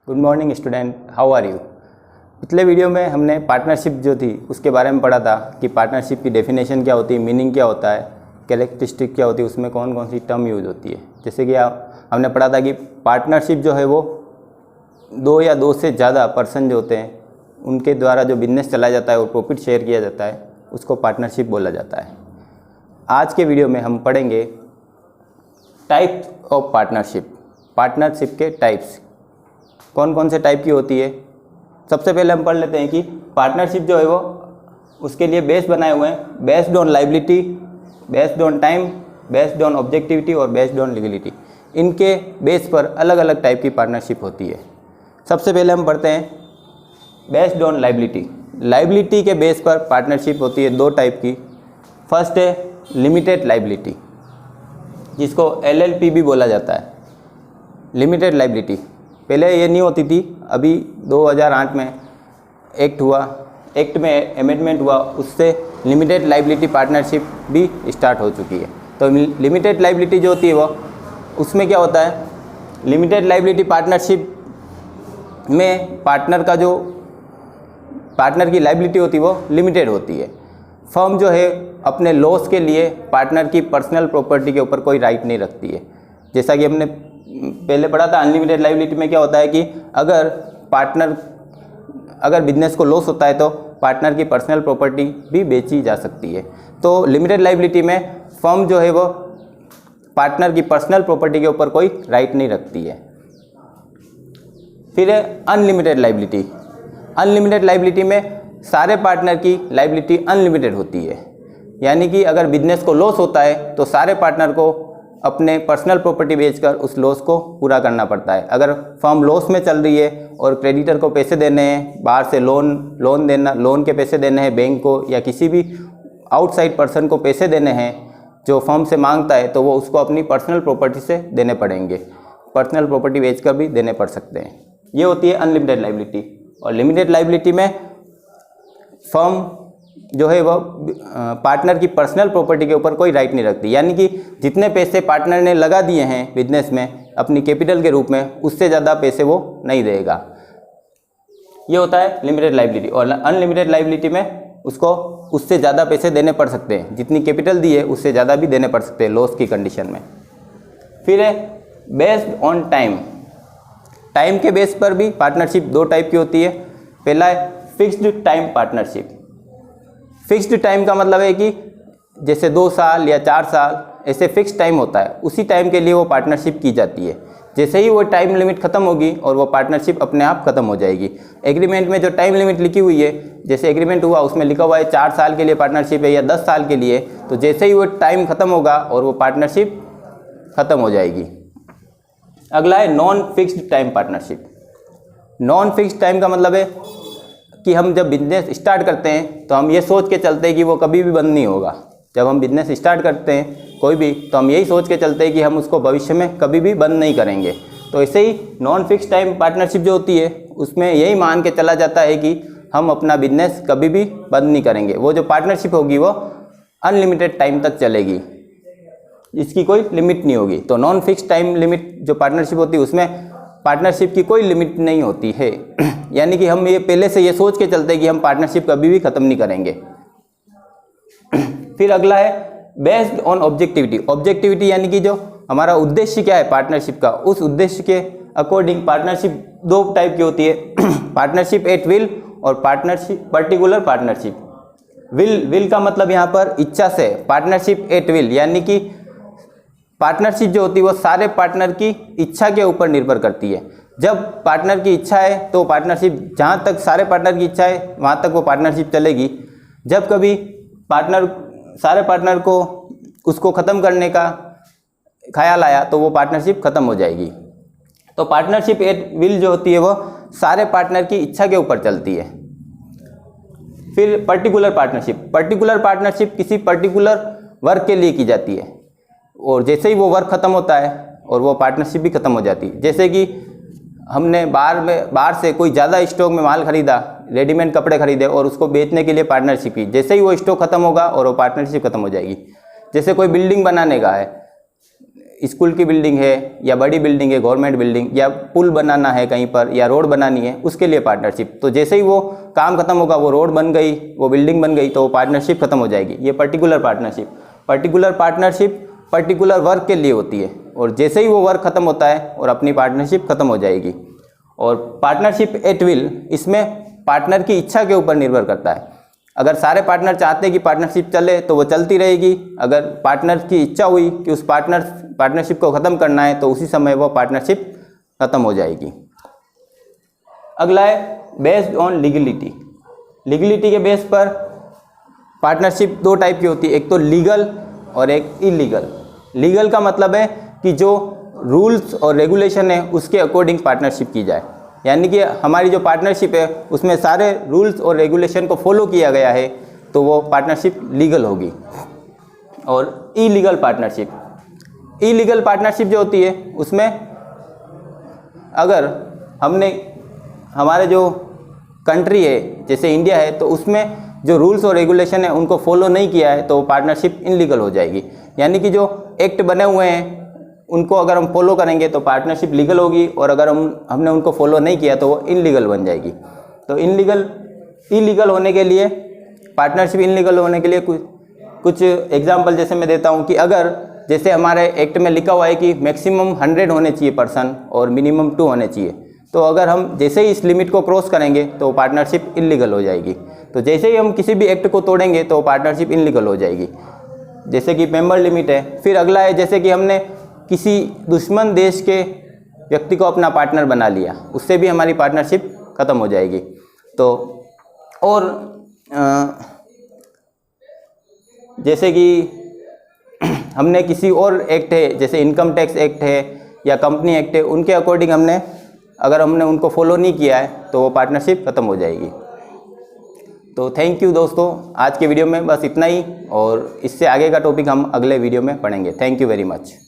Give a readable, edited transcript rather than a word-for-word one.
Good morning student, how are you. पिछले video में हमने पार्टनरशिप जो थी उसके बारे में पढ़ा था कि पार्टनरशिप की डेफिनेशन क्या होती है, मीनिंग क्या होता है, कैरेक्टरिस्टिक क्या होती है, उसमें कौन कौन सी टर्म यूज होती है। जैसे कि हमने पढ़ा था कि पार्टनरशिप जो है वो दो या दो से ज़्यादा पर्सन जो होते हैं उनके द्वारा जो बिजनेस चलाया जाता है और प्रॉफिट शेयर किया जाता है उसको पार्टनरशिप बोला जाता है। आज के वीडियो में हम पढ़ेंगे टाइप्स ऑफ पार्टनरशिप, पार्टनरशिप के टाइप्स कौन कौन से टाइप की होती है। सबसे पहले हम पढ़ लेते हैं कि पार्टनरशिप जो है वो उसके लिए बेस बनाए हुए हैं, based on liability, based on time, based on objectivity और बेस्ड ऑन लीगलिटी। इनके बेस पर अलग अलग टाइप की पार्टनरशिप होती है। सबसे पहले हम पढ़ते हैं बेस्ड ऑन लायबिलिटी। लायबिलिटी के बेस पर पार्टनरशिप होती है दो टाइप की। फर्स्ट है लिमिटेड लायबिलिटी, जिसको LLP भी बोला जाता है, लिमिटेड लायबिलिटी। पहले ये नहीं होती थी, अभी 2008 में एक्ट में अमेंडमेंट हुआ, उससे लिमिटेड लायबिलिटी पार्टनरशिप भी स्टार्ट हो चुकी है। तो लिमिटेड लायबिलिटी जो होती है वो उसमें क्या होता है, लिमिटेड लायबिलिटी पार्टनरशिप में पार्टनर की लायबिलिटी होती है वो लिमिटेड होती है। फर्म जो है अपने लॉस के लिए पार्टनर की पर्सनल प्रॉपर्टी के ऊपर कोई राइट नहीं रखती है। जैसा कि हमने पहले पढ़ा था, अनलिमिटेड लायबिलिटी में क्या होता है कि अगर बिजनेस को लॉस होता है तो पार्टनर की पर्सनल प्रॉपर्टी भी बेची जा सकती है। तो लिमिटेड लायबिलिटी में फर्म जो है वो पार्टनर की पर्सनल प्रॉपर्टी के ऊपर कोई राइट नहीं रखती है। फिर है अनलिमिटेड लायबिलिटी। अनलिमिटेड लायबिलिटी में सारे पार्टनर की लायबिलिटी अनलिमिटेड होती है, यानी कि अगर बिजनेस को लॉस होता है तो सारे पार्टनर को अपने पर्सनल प्रॉपर्टी बेचकर उस लॉस को पूरा करना पड़ता है। अगर फर्म लॉस में चल रही है और क्रेडिटर को पैसे देने हैं, बाहर से लोन के पैसे देने हैं बैंक को, या किसी भी आउटसाइड पर्सन को पैसे देने हैं जो फर्म से मांगता है, तो वो उसको अपनी पर्सनल प्रॉपर्टी से देने पड़ेंगे, पर्सनल प्रॉपर्टी बेचकर भी देने पड़ सकते हैं। ये होती है अनलिमिटेड लायबिलिटी। और लिमिटेड लायबिलिटी में फर्म जो है वह पार्टनर की पर्सनल प्रॉपर्टी के ऊपर कोई राइट नहीं रखती, यानी कि जितने पैसे पार्टनर ने लगा दिए हैं बिजनेस में अपनी कैपिटल के रूप में, उससे ज़्यादा पैसे वो नहीं देगा। ये होता है लिमिटेड लायबिलिटी। और अनलिमिटेड लायबिलिटी में उसको उससे ज़्यादा पैसे देने पड़ सकते हैं, जितनी कैपिटल दी है उससे ज़्यादा भी देने पड़ सकते हैं लॉस की कंडीशन में। फिर है बेस्ड ऑन टाइम। टाइम के बेस पर भी पार्टनरशिप दो टाइप की होती है। पहला है fixed time partnership. Fixed time का मतलब है कि जैसे 2 साल या 4 साल ऐसे फिक्स टाइम होता है, उसी टाइम के लिए वो पार्टनरशिप की जाती है। जैसे ही वो टाइम लिमिट खत्म होगी और वो पार्टनरशिप अपने आप खत्म हो जाएगी। एग्रीमेंट में जो टाइम लिमिट लिखी हुई है, जैसे एग्रीमेंट हुआ उसमें लिखा हुआ है 4 साल के लिए पार्टनरशिप है या 10 साल के लिए, तो जैसे ही वो टाइम खत्म होगा और वो पार्टनरशिप खत्म हो जाएगी। अगला है non fixed time partnership. Non fixed time का मतलब है कि हम जब बिजनेस स्टार्ट करते हैं तो हम ये सोच के चलते हैं कि वो कभी भी बंद नहीं होगा। जब हम बिजनेस स्टार्ट करते हैं कोई भी, तो हम यही सोच के चलते हैं कि हम उसको भविष्य में कभी भी बंद नहीं करेंगे। तो ऐसे ही नॉन फिक्स टाइम पार्टनरशिप जो होती है उसमें यही मान के चला जाता है कि हम अपना बिजनेस कभी भी बंद नहीं करेंगे। वो जो पार्टनरशिप होगी वो अनलिमिटेड टाइम तक चलेगी, इसकी कोई लिमिट नहीं होगी। तो नॉन फिक्स टाइम लिमिट जो पार्टनरशिप होती है उसमें पार्टनरशिप की कोई लिमिट नहीं होती है, यानी कि हम ये पहले से ये सोच के चलते हैं कि हम पार्टनरशिप कभी भी ख़त्म नहीं करेंगे। फिर अगला है बेस्ड ऑन ऑब्जेक्टिविटी। ऑब्जेक्टिविटी यानी कि जो हमारा उद्देश्य क्या है पार्टनरशिप का, उस उद्देश्य के अकॉर्डिंग पार्टनरशिप दो टाइप की होती है, पार्टनरशिप एट विल और पर्टिकुलर पार्टनरशिप। विल का मतलब यहाँ पर इच्छा से, पार्टनरशिप एट विल यानी कि पार्टनरशिप जो होती है वो सारे पार्टनर की इच्छा के ऊपर निर्भर करती है। जब पार्टनर की इच्छा है तो पार्टनरशिप, जहाँ तक सारे पार्टनर की इच्छा है वहाँ तक वो पार्टनरशिप चलेगी। जब कभी सारे पार्टनर को उसको ख़त्म करने का ख्याल आया तो वो पार्टनरशिप ख़त्म हो जाएगी। तो पार्टनरशिप एट विल जो होती है वो सारे पार्टनर की इच्छा के ऊपर चलती है। फिर पर्टिकुलर पार्टनरशिप। पर्टिकुलर पार्टनरशिप किसी पर्टिकुलर वर्क के लिए की जाती है, और जैसे ही वो वर्क ख़त्म होता है और वो पार्टनरशिप भी ख़त्म हो जाती है। जैसे कि हमने बाहर से कोई ज़्यादा स्टॉक में माल खरीदा, रेडीमेड कपड़े खरीदे और उसको बेचने के लिए पार्टनरशिप की। जैसे ही वो स्टॉक खत्म होगा और वो पार्टनरशिप खत्म हो जाएगी। जैसे कोई बिल्डिंग बनाने का है, स्कूल की बिल्डिंग है या बड़ी बिल्डिंग है, गवर्नमेंट बिल्डिंग, या पुल बनाना है कहीं पर या रोड बनानी है, उसके लिए पार्टनरशिप। तो जैसे ही वो काम खत्म होगा, वो रोड बन गई, वो बिल्डिंग बन गई, तो वो पार्टनरशिप खत्म हो जाएगी। ये पर्टिकुलर पार्टनरशिप पर्टिकुलर वर्क के लिए होती है, और जैसे ही वो वर्क खत्म होता है और अपनी पार्टनरशिप खत्म हो जाएगी। और पार्टनरशिप एट विल, इसमें पार्टनर की इच्छा के ऊपर निर्भर करता है। अगर सारे पार्टनर चाहते हैं कि पार्टनरशिप चले तो वो चलती रहेगी। अगर पार्टनर की इच्छा हुई कि उस पार्टनरशिप को ख़त्म करना है तो उसी समय वो पार्टनरशिप ख़त्म हो जाएगी। अगला है बेस्ड ऑन लीगलिटी। लीगलिटी के बेस पर पार्टनरशिप दो टाइप की होती है, एक तो लीगल और एक इलीगल। लीगल का मतलब है कि जो रूल्स और रेगुलेशन है उसके अकॉर्डिंग पार्टनरशिप की जाए, यानी कि हमारी जो पार्टनरशिप है उसमें सारे रूल्स और रेगुलेशन को फॉलो किया गया है, तो वो पार्टनरशिप लीगल होगी। और इलीगल पार्टनरशिप जो होती है उसमें अगर हमने हमारे जो कंट्री है जैसे इंडिया है, तो उसमें जो रूल्स और रेगुलेशन है उनको फॉलो नहीं किया है, तो वो पार्टनरशिप इनलीगल हो जाएगी। यानी कि जो एक्ट बने हुए हैं उनको अगर हम फॉलो करेंगे तो पार्टनरशिप लीगल होगी, और अगर हमने उनको फॉलो नहीं किया तो वो इनलीगल बन जाएगी। तो इलीगल होने के लिए, पार्टनरशिप इनलीगल होने के लिए कुछ एग्जांपल जैसे मैं देता हूँ कि अगर जैसे हमारे एक्ट में लिखा हुआ है कि मैक्सिमम 100 होने चाहिए पर्सन और मिनिमम 2 होने चाहिए, तो अगर हम जैसे ही इस लिमिट को क्रॉस करेंगे तो पार्टनरशिप इनलीगल हो जाएगी। तो जैसे ही हम किसी भी एक्ट को तोड़ेंगे तो पार्टनरशिप इनलीगल हो जाएगी, जैसे कि मेंबर लिमिट है। फिर अगला है जैसे कि हमने किसी दुश्मन देश के व्यक्ति को अपना पार्टनर बना लिया, उससे भी हमारी पार्टनरशिप ख़त्म हो जाएगी। तो और जैसे कि हमने किसी और एक्ट है जैसे इनकम टैक्स एक्ट है या कंपनी एक्ट है, उनके अकॉर्डिंग अगर हमने उनको फॉलो नहीं किया है तो वो पार्टनरशिप ख़त्म हो जाएगी। तो थैंक यू दोस्तों, आज के वीडियो में बस इतना ही, और इससे आगे का टॉपिक हम अगले वीडियो में पढ़ेंगे। Thank you very much.